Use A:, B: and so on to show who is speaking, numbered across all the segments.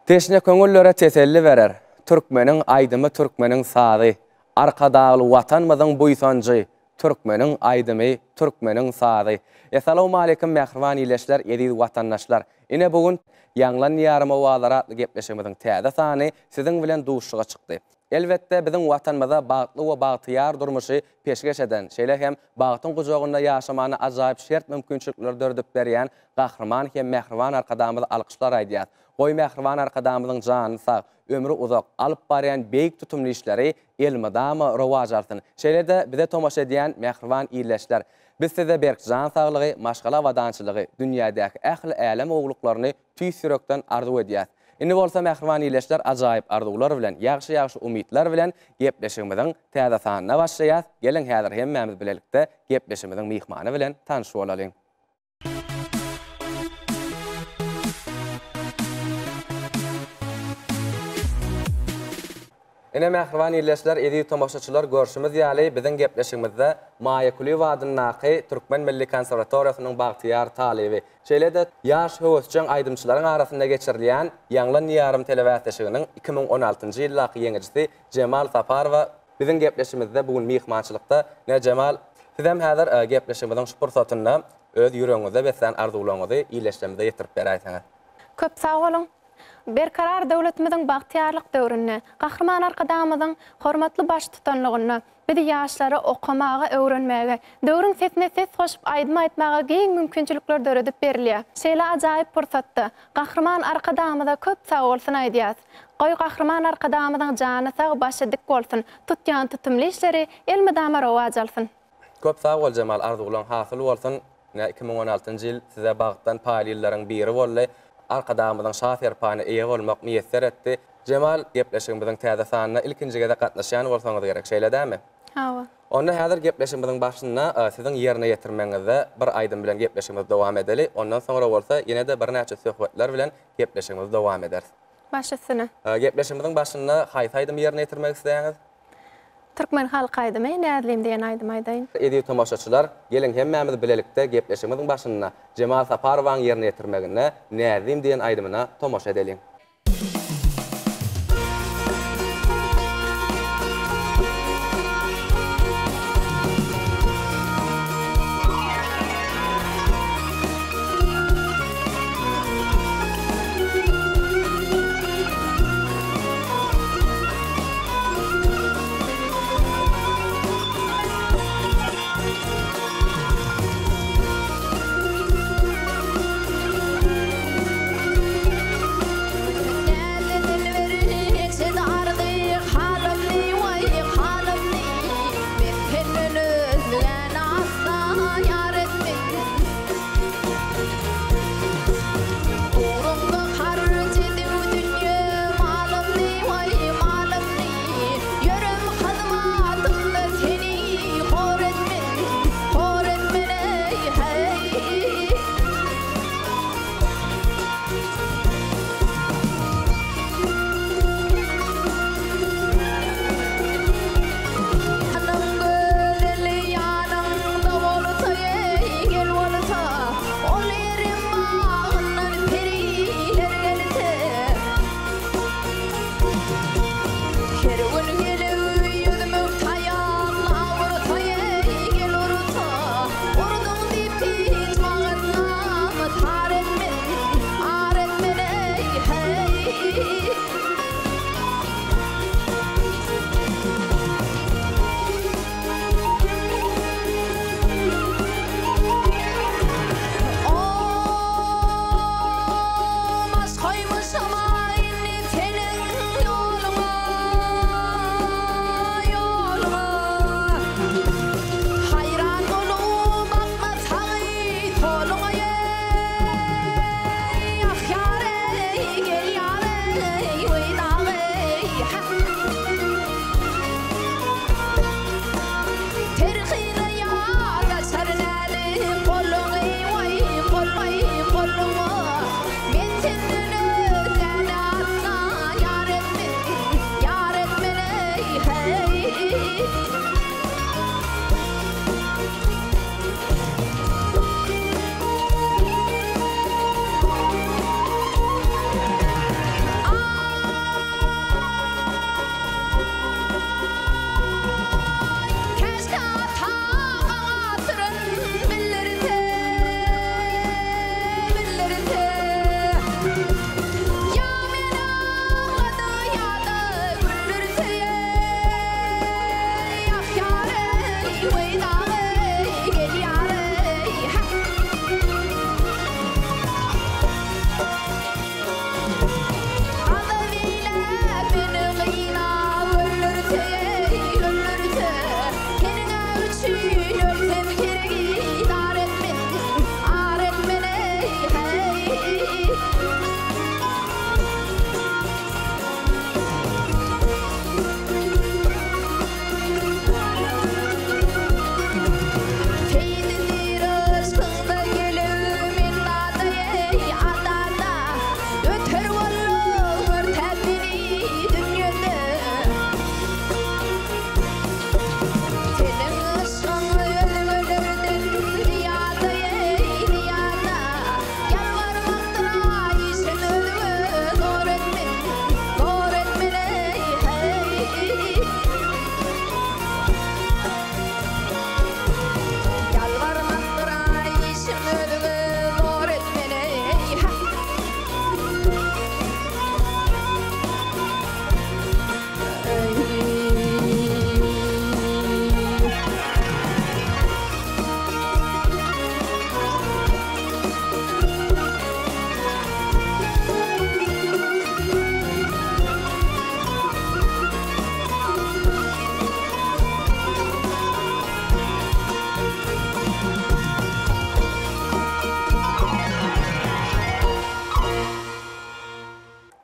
A: Teşne köngüllere teselli verer. Türkmenin aydymy Türkmenin sazy. Arkadagly watanmadan buýsancy. Türkmenin aydymy Türkmenin sazy. Assalamu alaykum mähriban ileşler, ýedi watandaşlar. Ine bugün ýanglan ýaryma waglara gepleşimiziň täze sany siziň bilen duşuşyga çykdy. Elbetde biziň watanmyza bagtly we bagtyar durmuşy peşgeş eden, şeýle hem bagtyň gujagynda ýaşamany ajaýyp şert mümkinçilikler dördüp berýän gahrman hem mähriban arkadamyzy alkyşlar aýdýar. Goý mähriban arkadamyzyň jany sag, ömrü uzak, alyp barýan beýik tutumly işleri elmydamy rowaj alsyn. Şeýle-de bize tomaşa edýän mähriban ileşler. Biz size berk jan saglygy, maşgala wadançylygy, dünýädäki ähli älem ogluklaryny tüýsürekden arzu edýär. Indi bolsa mähriban ileşler ajaýyp arzuwlar bilen, ýagşy umytlar bilen gepleşigimiziň täze sanyna başlaýar. Gelin häzir hemmämiz bilelikde gepleşigimiziň mihmany bilen tanyşyp bolalyň. Ine mähriban ileşler, edi tomaşaçylar görüşimiz ýaly biziň gepleşigimizde Maýakuly wadynyňky Türkmen Milli Konserwatoriýasynyň bagtyar talibi, şeýle-de ýaş höwüsçän aýdymçylaryň arasynda geçirilýän ýanglan ýarym telewätleşiginiň 2016-njy ýyllaky ýeňijisi Cemal Saparow biziň gepleşigimizde bugün mihmançylykda. Ne Cemal, siz hem häzir gepleşigimiziň şu pursatyny öz ýüregiňizde besen arzuwlaryňyzy ileşlemde ýetirip berýäsiňiz.
B: Köp sag bolun. Berkarar döwletimiziň bagtyarlyk döwründe, gahrman arkadamyzyň hormatly baş tutanlygyny, bizi ýaşlary okamaga, öwrenmäge, döwrüň sesine ses goşup aýdym aýtmaga giň mümkinçilikler döredip berilýär. Şeýle ajaýyp pursatdy. Gahrman arkadamyza köp sag bolsun aýdýas. Goý gahrman arkadamyzyň jany sag, başy dik bolsun. Tutýan tutumly işleri elmydama rowaj alsyn.
A: Köp sag bol Cemal, arzuwlaryň hasyl bolsun. 2016-njy ýyl size bagtdan paýlyllaryň biri boldy. Arkadamyzyň şafer pany eýe bolmak miýesser etdi. Cemal, gepleşigimiziň täze sanyna ilkinji gede gatnaşýan bolsaňyz gerek, şeýledämi?
B: Hawa.
A: Onda häzir gepleşigimiziň başynda siziň ýerine ýetirmeňizde bir aýdym bilen gepleşigimiz dowam edeli. Ondan soňra bolsa ýene-de bir näçe söhbetler bilen gepleşigimiz dowam eder.
B: Başysyny.
A: Gepleşigimiziň başynda haýsy aýdym ýerine ýetirmek isleýäňiz?
B: Türkmen halky aýdymy, näzlim diýen aýdym aýdaýyn.
A: Edi tomaşaçylar, gelin hemmämiz bilelikde gepleşigimiziň başynda Cemal Saparowyň ýerine ýetirmegine näzlim diýen aýdymyna tomaşa edeliň.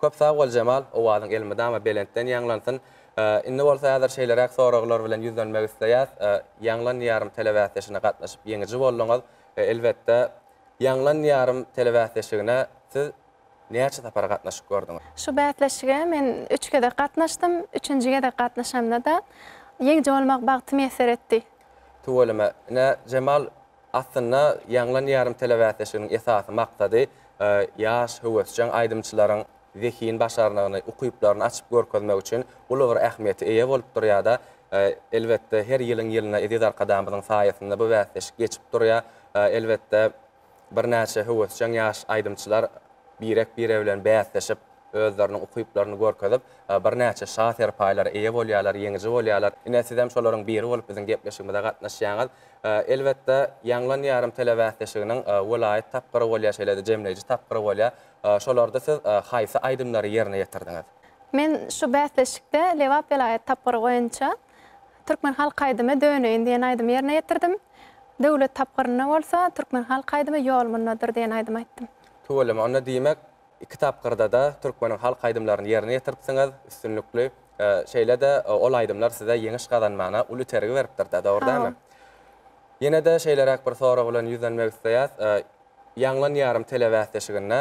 A: Köp sag bol Cemal, owadyň elmedama belentden ýanglansyn. Indi bolsa häzir şeýlerek soraglar bilen ýüzlenmek isleýär. Ýanglan ýarym telewäsleşine gatnaşyp ýeňiji boldyňyz. Elbetde ýanglan ýarym telewäsleşigine siz näçe tapar gatnaşyp gördüňiz?
B: Şu bätleşige men 3 kere gatnaşdym, 3-nji de gatnaşamda da ýeňiji bolmak bagtymy eser etdi.
A: Tuwalama, Cemal aslında ýanglan ýarym telewäsleşiginiň esasy maksady ýaş höwesçiň aýdymçylaryň zekiň başarlygyny, ukyplaryny açyp görkezmek üçin uly bir ähmiýeti eýe bolup durýar-da. Elbetde her ýylyň ýylyna edýär arkadamyzyň saýasynda bu wäsleşik geçip durýar. Elbetde bir näçe höwesçiň ýaş aýdymçylar birek bilen bäsleşip özleriniň ukyplaryny görkezip bir näçe şaher paýlary eýe bolýarlar, ýeňiji bolýarlar. Ine sizem şolaryň biri bolup biziň gepleşigimizde gatnaşýaňyz. Elbetde ýanglan ýarym telewäsleşiginiň welaýat tapgyry bolýar şeýlede jemleýiji tapgyry bolýar. Şolarda siz haýsy aýdymlary ýerine ýetirdiňiz?
B: Men şu bätleşikde Lewap welaýat tapgyry goýunça Türkmen halk aýdymy döneýin diýen aýdymy ýerine ýetirdim. Döwlet tapgyryna bolsa Türkmen halk aýdymy ýolmundadyr diýen aýdym aýtdym.
A: Tuwalama, onda diýmek iki tapgyrda da Türkmeniň halk aýdymlaryny ýerine ýetiripsiňiz. Üstünlikli şeýlede ol aýdymlar size ýeňiş gazanmana uly tergi beripdir da, dogrydymy? Ýene de şeýlerek bir sorag bilen ýüzlenmek isleýär. Ýanglan ýarym telewäsleşigine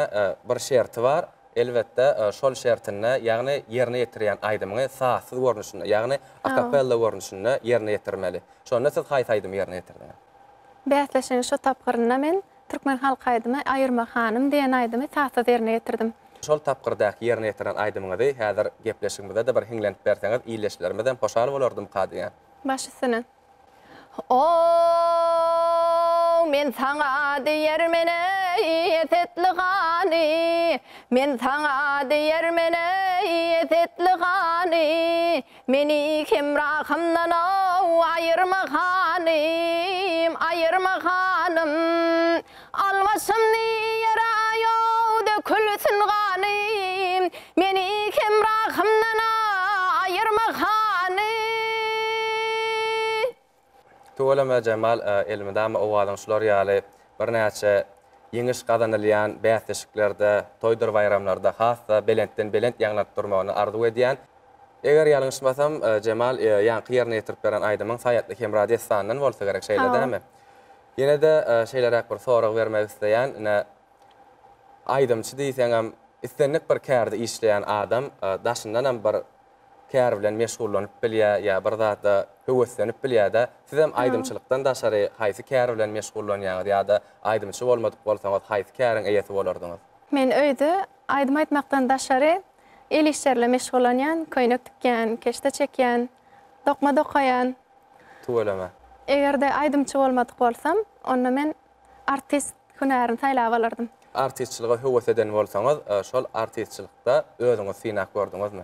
A: bir şerti bar. Elbetde şol şertine, ýagny ýerine ýetirýän aýdymyny sasyz görnüşine, ýagny akapella görnüşine ýerine ýetirmeli. Şonda siz haýsy aýdymy ýerine ýetirdiňiz?
B: Bätleşiň şu tapgyryna men Türkmen halk aýdymy Aýyrma hanym diýen aýdymy sasyz ýerine ýetirdim.
A: Şol tapgyrdaky ýerine ýetiren aýdymyňyzy häzir gepleşigimizde de bir hiňlenip berseňiz iýleşlerimizden hoşal bolardym kadiýan.
B: Başysyny. O men saňa diýermene etetli gany, men saňa diýermene etetli gany, meni kim rahymdan aýyrma hanym, aýyrma hanım. Almaşymny ýere aýawda külsün ganym, meni kim rahymdan aýyrma hanym.
A: Tuwalama Cemal, elmedama owadyň şular ýaly bir näçe ýeňiş gazanylýan bäsleşiklerde, toýdur bayramlarda hassa belentden belent ýaňlap durmagyny arzu edýän. Eger ýalňyşmasam, Cemal ýanky ýerine ýetirip beren aýdymyň saýatly hemradi sandan bolsa gerek şeýledämi? Ýene de şeýlerek bir sorag bermek isleýän, aýdymçy diýseňem, istenlik bir kärde işleýän adam daşyndan hem bir kär bilen meşgullanyp bilýär, ýa bir zatda höweslenip bilýär-de. Siz hem aýdymçylykdan daşary haýsy kär bilen meşgullanýaňyz ýa-da aýdymçy bolmadyk bolsaňyz haýsy käriň eýesi bolardyňyz?
B: Men öýde aýdym aýtmakdan daşary el işlerle meşgullanýan, köýnek tikýän, keşte çekýän, dokma dokaýan.
A: Tuwalama.
B: Egerde aýdymçy bolmadyk bolsam, onda men artist hünerini taýlap alardym.
A: Artistçylyga höwes eden bolsaňyz, şol artistçylykda özüňiz synak gördüňizmi?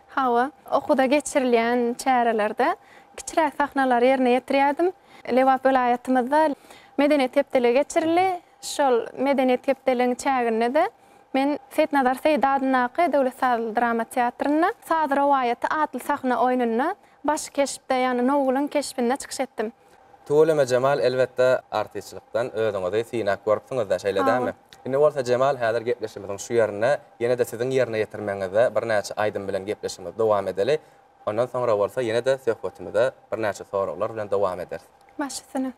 B: Hawa, okuda geçirilýän çärelerde kiçiräk sahnalary ýerine ýetirýärdim. Lewap welaýatymyzda medeniýet hepdeli geçirildi. Şol medeniýet hepdeliň çägine de men Setnazar Seýdadynaky Döwlet Saz Drama Teatryna saz rawayaty adly sahna oýunyna baş keşipde, ýani nowulyň keşipinde çykyş etdim.
A: Tuwalama Cemal, elbetde artistçylykdan özüňizi synak görüpsiňiz da şeýledämi? Indi bolsa Cemal, häzir gepleşimiziň şu ýerine, ýene de siziň ýerine ýetirmeňizde bir näçe aýdym bilen gepleşimiz dowam edeli. Ondan soňra bolsa ýene de söhbetimizde bir näçe soraglar bilen dowam ederiz.
B: Başysyny.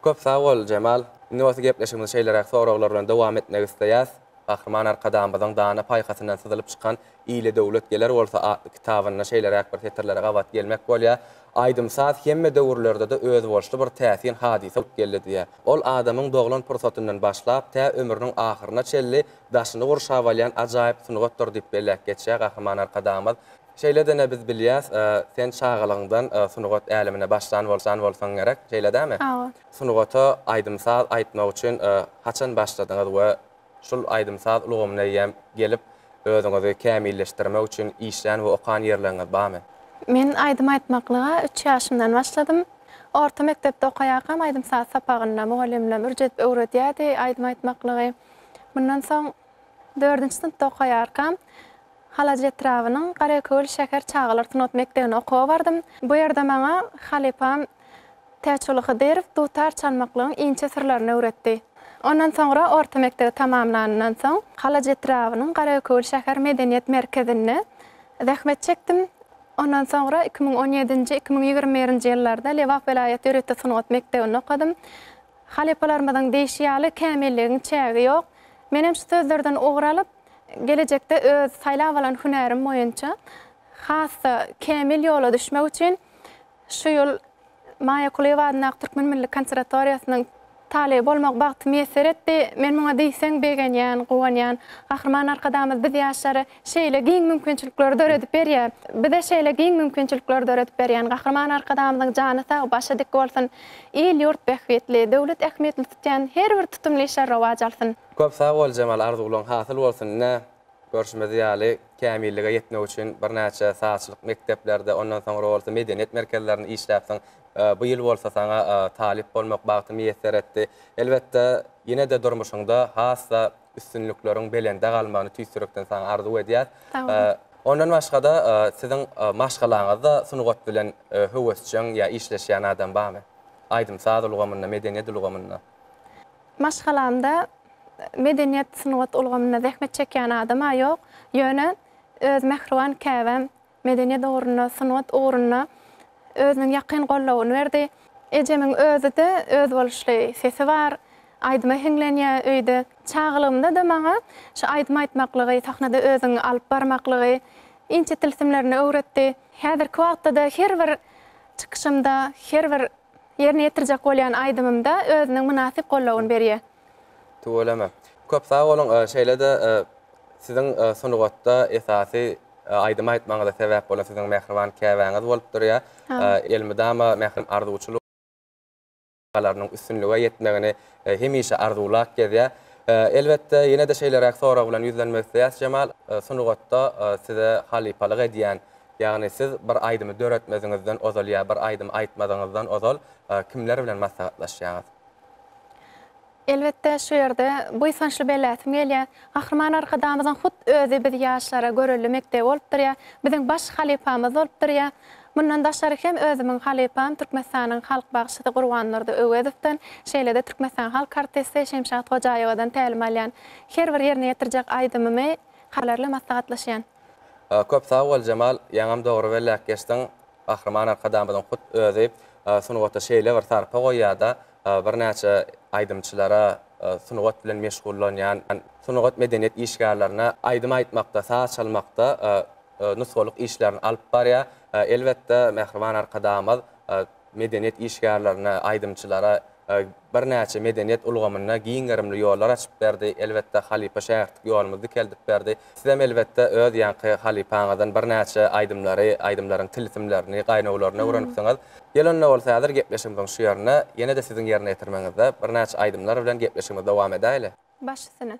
A: Köp sağ ol Cemal. Indi gepleşigimiz şeyler soralar bilen dowam etmek isleýäs. Ahryman arkadamyzyň dana paýkasyndan syzylyp çykan ýyly döwlet geler bolsa atly kitabyna şeyler bir tetirlere gawat gelmek bolýa. Aýdym saat hemme döwürlerde de öz bolşly bir täsin hadise bolup geldi diýe. Ol adamyň doglan pursatyndan başlap tä ömrüniň ahyryna çelli daşyny gurşawalýan ajaýyp sunugatdyr diýip belläp geçýär Ahryman arkadamyz. Şeyledene biz bilýäs, sen şagalyňdan sunugat älimine başlan bolsaň gerek, şeyledämi? Sunugata aýdymsal aýtmak üçin haçan başladyňyz we şol aýdymsal ulgamyna ýem gelip özüňizi kämilleşdirmek üçin işlän we okan ýerleriňiz barmy?
B: Men aýdym aýtmaklyga 3 ýaşymdan başladym. Orta mekdepde okaýakam aýdymsal sapagyna mugallimler ücret öwredýärdi aýdym aýtmaklygy. Bundan soň 4-nji synpda okaýarkam Halajet etrawynyň Garaköl şeker çağalar sunat mekdebine okuwa bardym. Bu ýerde maňa halypam täçüli Hydyr dutar çalmaklygyň inçe sirlerini öwretdi. Ondan sonra orta mekdebi tamamlanandan soň Halajet etrawynyň Garaköl şeher medeniýet merkezine zähmet çekdim. Ondan sonra 2017-2021-nji ýyllarda Lewap vilayet öwretde sunat mekdebine okudum. Halypalarymyň değişýäli kämilligiň çägi ýok. Menem şu sözlerden ugralyp gelecekde öz saýlap alan hünerim boýunça hassa kämil ýola düşmek üçin şu ýol Maya Kulewanyň Türkmen Milli Konservatoriýasynyň talyby bolmak bagtymy eser etdi. Men muňa diýsem begenýän, gowanýan, Ahryman arkadamyz biz ýaşlary şeýle giň mümkinçilikler döredip berýär. Bize şeýle giň mümkinçilikler döredip berýän Ahryman arkadamyzyň jany sag başa dik bolsun. El ýurt behwetli, döwlet ähmiýetli tutýan her bir tutumly işler rowaj alsyn.
A: Köp sağ ol Cemal, arzuwlaryň hasyl bolsun. Ne görüşmez ýaly kämillige ýetmek üçin bir näçe saatçylyk mekdeplerde, ondan soňra bolsa medeniýet merkezlerinde işläpsiň. Bu ýyl bolsa saňa talip bolmak bagtymy eser etdi. Elbetde ýene de durmuşyňda hassa üstünlikleriň belende galmagyny tüýsürekden saňa arzuw edýär. Ondan başga da siziň maşgalaňyzda sunugat bilen höwesçiň ýa işleşýän adam barmy? Aýdym saat ulgamyna, medeniýet ulgamyna.
B: Maşgalamda medeniýet sunugat ulgamyna zähmet çekýän adam ýok. Ýöne öz mehriban käwem medeniýet uğruna, sunugat uğruna özüniň ýakyn gollawyny berdi. Ejemiň özü de öz bolşly sesi bar. Aýdyma hinglenýär öýde. Çağılymda da maňa şu aýdym aýtmaklygy, sahnada özüň alyp barmaklygy, inçe tilsimlerini öwretdi. Häzirki wagtda da her bir çykyşymda, her bir ýerine ýetirjek bolýan aýdymymda özüniň münasip gollawyny berýär.
A: Tuğulama. Köp sağ olun. Şeylede siziň sunugatda esasy aýdym aýtmaňyza sebäp bolan siziň mehriban käwäňiz bolup durýar. Elmidama mehrim arzuwçylyk alarynyň üstünlüge ýetmegini hemişe arzuwlap gelýär. Elbetde ýene de şeyler sonra bilen ýüzlenmek isleýär Cemal. Sunugatda size halypalyk edýän, ýagny siz bir aýdymy döretmeziňizden ozal ýa bir aýdym aýtmadyňyzdan ozal kimler bilen maslahatlaşýaňyz?
B: Elbette şu ýerde bu ýsançly bellätim gelýär. Ahryman arkadamyzyň hut özü biz ýaşlara görelli mektep bolup durýar. Biziň baş halypamyz bolup durýar. Mundan daşary hem özümiň halypam Türkmenistanyň halk bagşydy Gurbanlarda öwedipden, şeýle-de Türkmenistan halk artisti Şemşat Hojaýewadan tälim alýan. Her bir ýerine ýetirjek aýdymymy halarly maslahatlaşýan.
A: Köp sağ ol Cemal, ýaňam dogry belläp geçdiň. Ahryman arkadamyzyň hut özü sunugatda şeýle bir tarpa goýýar da bir näçe aýdymçylara sunugat bilen meşgullanýan, sunugat medeniyet işgärlerine aýdym aýtmakda, saz çalmakda nusgoluk işlerini alyp barýar. Elbetde Mehriban arkadamaz medeniyet işgärlerine, aýdymçylara bir näçe medeniyet ulgamyna giňerimli ýollar açyp berdi. Elbetde Halipa şäherlik ýolumyzdy keldip berdi. Sizem elbetde öz ýanky Halipaňyzdan bir näçe aýdymlaryň tilsimlerini, gaýnawlaryny öwrenipsiňiz. Gelende bolsa häzir gepleşigimiziň şu ýerine ýene-de siziň ýerine ýetirmeňizde bir näçe aýdymlar bilen gepleşigimiz dowam edäýli.
B: Başysyny.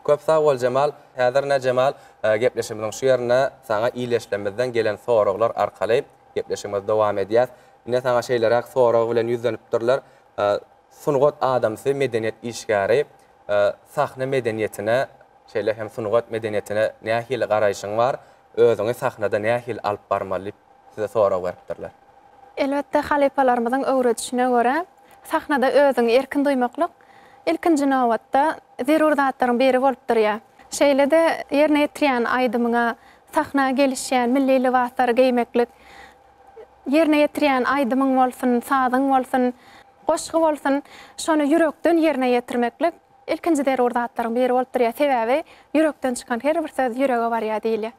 A: Köp sağ ol Cemal. Häzirne Cemal gepleşimiziň şu ýerine saňa iýleşlemizden gelen soraglar arkaly gepleşimiz dowam edýär. Ine saňa şeýleräk sorag bilen ýüzlenip durlar. Sunugat adamsy medeniýet işgäri sahna medeniýetine şeýle hem sunugat medeniýetine nähili garaýşyň bar? Özüňi sahnada nähili alyp barmaly? Size sorag beripdirler.
B: Elbette halipalarymyzyň öwredişine görä sahnada özüňi erkin duýmaklyk ilkinji nowatda zerur zatlaryň biri bolupdyr ýa. Şeýle de ýerine ýetirýän aýdymyňa sahna gelişýän milli libaslary giýmeklik, ýerine ýetirýän aýdymyň bolsun, sazyň bolsun, goşgy bolsun, şonu ýürekden ýerine ýetirmeklik ilkinji zerur zatlaryň biri bolupdyr ýa. Sebäbi ýürekden çykan her bir söz ýürege barýar diýilýär.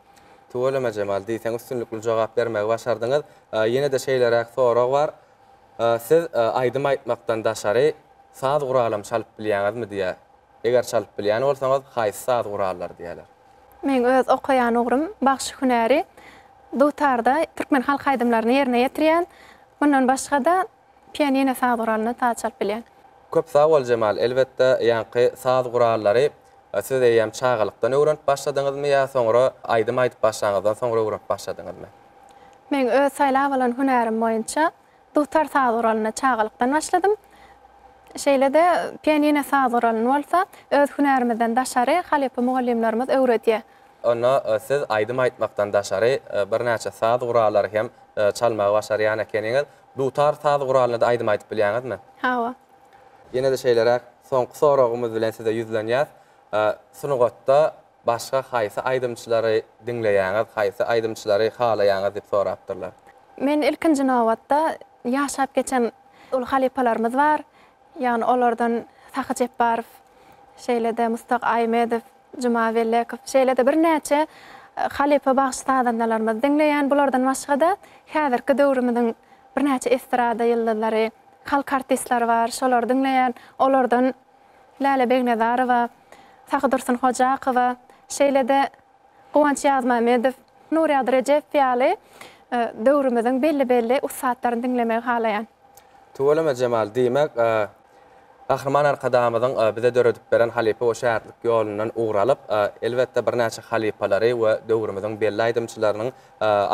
A: Tuğulama Cemal, diýsen üstünlükli jogap bermegi başardyňyz. Ýene de şeýleräk sorag bar. Siz aýdym aýtmakdan daşary saz guralam çalyp bilýäňizmi diýär. Eger çalyp bilýän bolsaňyz, haýsy saz gurallar diýerler.
B: Men öz okaýan oğlum bagşy hünäri dutarda türkmen halk aýdymlaryny ýerine ýetirýän. Bundan başga da pianino saz guralyny çalyp bilýän.
A: Köp sağ ol Cemal. Elbette ýanky saz gurallary siz eýem çağalykdan öwrenip başladyňyzmy ýa soňra aýdym aýtyp başlaňyzdan soňra öwrenip başladyňyzmy?
B: Men öz saýlap alan hünärim boýunça dutar saz guralyny çağalykdan başladym. Şeýle de pianino saz guralyny bolsa öz hünärimizden daşary halypy mugallimlerimiz öwredýär.
A: Ona siz aýdym aýtmakdan daşary bir näçe saz gurallary hem çalmagy başarýan ekeniňiz. Dutar saz guralyny da aýdym aýtyp bilýäňizmi?
B: Hawa.
A: Ýene de şeýleräk soňky soragymyz bilen size ýüzlenýär. Sunugatda başga haýsy aýdymçylary dinleýäňiz, haýsy aýdymçylary halaýaňyz diýip sorapdyrlar.
B: Men ilkinji nowatda ýaşap geçen ul halipalarymyz bar. Yani olardan Sahy Jepbarow, şeýle de Mustaq Aýmedow, Juma Wellekow, şeýle de bir näçe halipa bagşy adamlarymyz dinleýän. Bulardan başga da häzirki döwrümizin bir näçe estrada ýyldızlary, halk artistlary bar, şolar dinleýän. Olardan Lale Begnezarowa, Sahy Dursun Hojakowa, şeýle de Gowanç Ýazmamedow, Nuriyat Rejep ýaly döwrümizin belli ustadlaryny dinlemegi halaýan.
A: Tuğulama Cemal, diýmek Gahrman arkadamyzyň bize döredip beren halipa o şäherlik ýolundan uğralyp, elbetde bir näçe halipalary we döwrümizin belli aýdymçylarynyň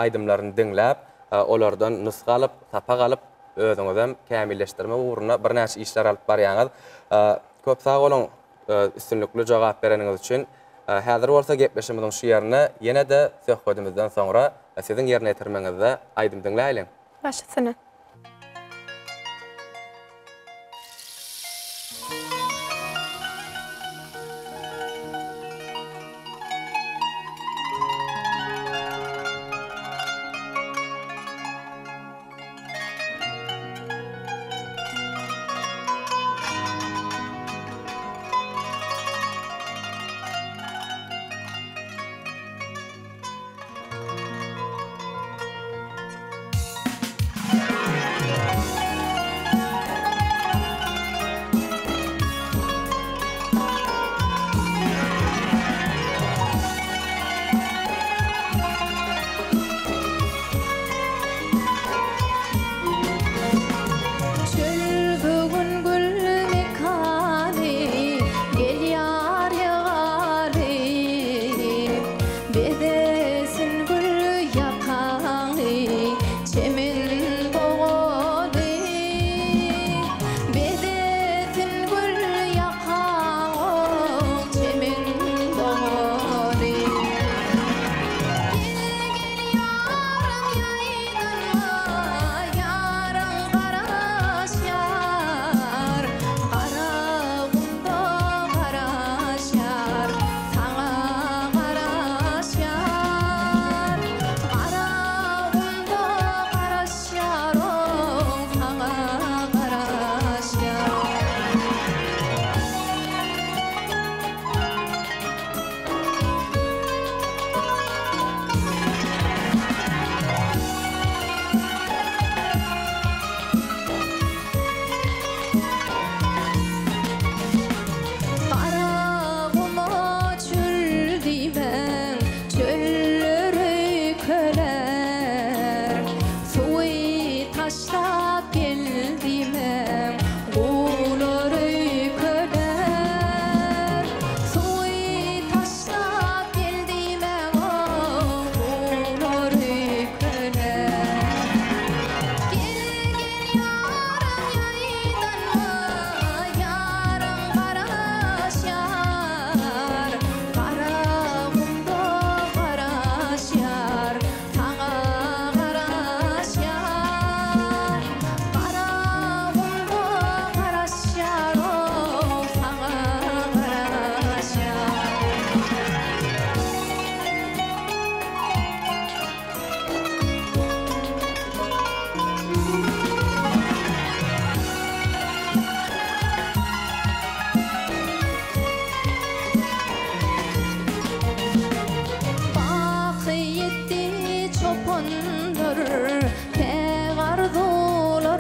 A: aýdymlaryny dinläp, olardan nusga alyp, tapak alyp, özüňizem kämilleşdirme uğruna bir näçe işler alyp barýaňyz. Köp sag bolun üstünlükli jogap bereniňiz üçin. Häzir bolsa gepleşimiziň şu ýerine ýene de söhbetimizden soňra siziň ýerine ýetirmeňizde aýdym dinläýin.
B: Başysyny.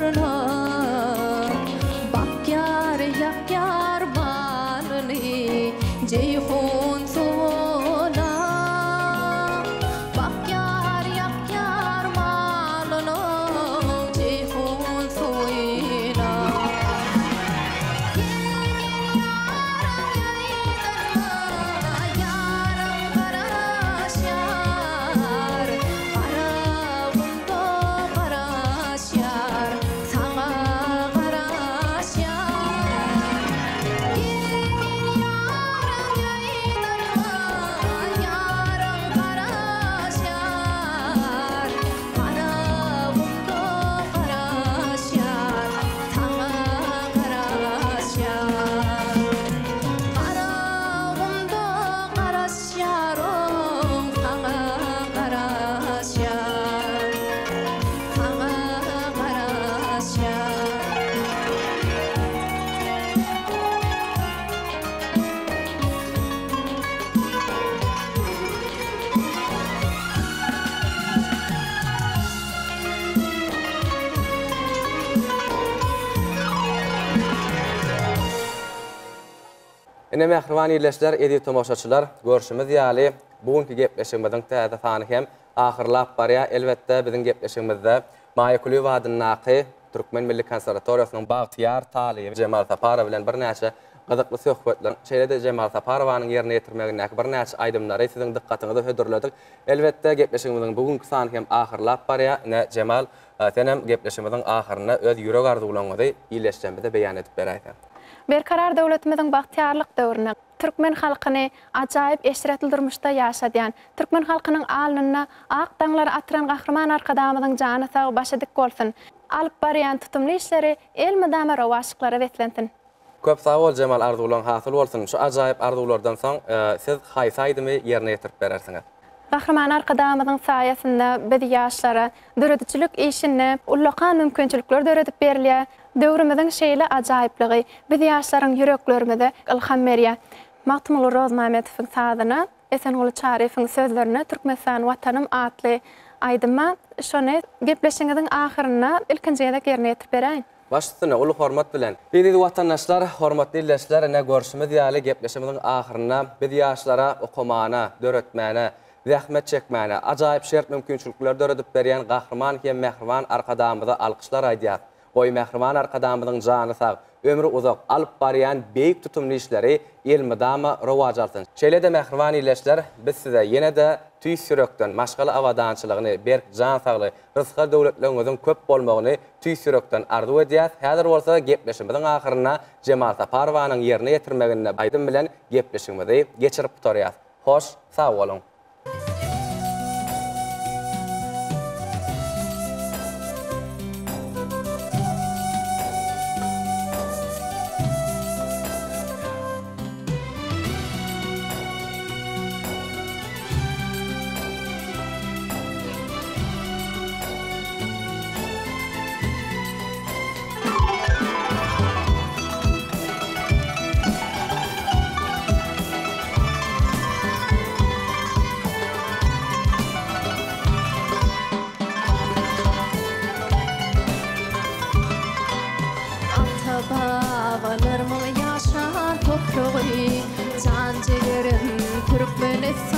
C: uğruna bak yar yak yar malını ceyhun suğuna bak yar yak yar malını ceyhun suyuna yarım karaş yar karabımda karaş yar sana karaş yar gelin yarım yaydanma yarım karaş yar karabımda karaş yar sana karaş yar Karağımda qaraş yarım, sana qaraş yar, sana qaraş yar.
A: Ine mehriban ýerleşler, edi tomoşaçylar, görüşimiz ýaly bugünkü gepleşigimiziň täze sany hem ahyrlap barýar. Elbetde biziň gepleşigimizde Maýykuly wadynyň naky Türkmen Milli Konserwatoriýasynyň Bagtyar talyby Jemal Saparow bilen bir näçe gyzykly söhbetler. Şeýle-de Jemal Saparowanyň ýerine ýetirmegine bir näçe aýdymlary siziň dikkatyňyzy hödürledik. Elbetde gepleşigimiziň bugünkü sany hem ahyrlap barýar. Ne Jemal, senem gepleşigimiziň ahyryna öz ýürek arzularyňyzy ýyleşýände beýan edip berýär.
B: Berkarar döwletimiziň bagtyarlyk döwrüne Türkmen halkyny ajaýyp eşretildirmişde ýaşadýan, Türkmen halkynyň alnyna ak daňlary atyran gahrman arkadamyzyň jany sag başadyk bolsun. Alyp barýan tutumly işleri elmedama rowaşyklary wetlentin.
A: Köp sag bol Jemal, arzuwlaryň hasyl bolsun. Şu ajaýyp arzuwlardan soň siz haýsaýdymy ýerine ýetirip berersiňiz?
B: Gahrman arkadamyzyň saýasynda biz ýaşlara döredçilik işine ullakan mümkinçilikler döredip berilýär. Döwrümizin şeýle ajaýyplygy biz ýaşlaryň ýüreklerinde ilham berýär. Maktumul Rozmamedowyň sadyna Esenguly Çarifiň sözlerine Türkmenistan watanym atly aýdyma şonu gepleşiňiziň ahyryna ilkinjide ýerine ýetirip beräýin.
A: Başlysyna uly hormat bilen. Bizi watandaşlar, hormatly ýerleşler, ne görüşimiz ýaly gepleşigimiziň ahyryna biz ýaşlara okumana, döretmäne, zähmet çekmäne, ajaýyp şert mümkinçilikler döredip berýän gahrman hem mehriban arkadamyza alkyşlar aýdýar. Oy mehriban arkadamyzyň jany sag, ömrü uzak alyp barýan beýik tutumly işleri elmedama rowaj alsyn. Şeýle-de mehriban ýerleşler, biz size ýene-de tüý sürekden maşgaly awadançylygyny, berk jan sagly, rızka döwletleriňiziň köp bolmagyny tüý sürekden arzu edýär. Häzir bolsa gepleşigimiziň ahyryna Jemal Saparowanyň ýerine ýetirmegine aýdym bilen gepleşigimizi geçirip turýar. Hoş, sag bolun.
C: Bağlarımı yaşar toprağı, can ciğerim Türkmenistan.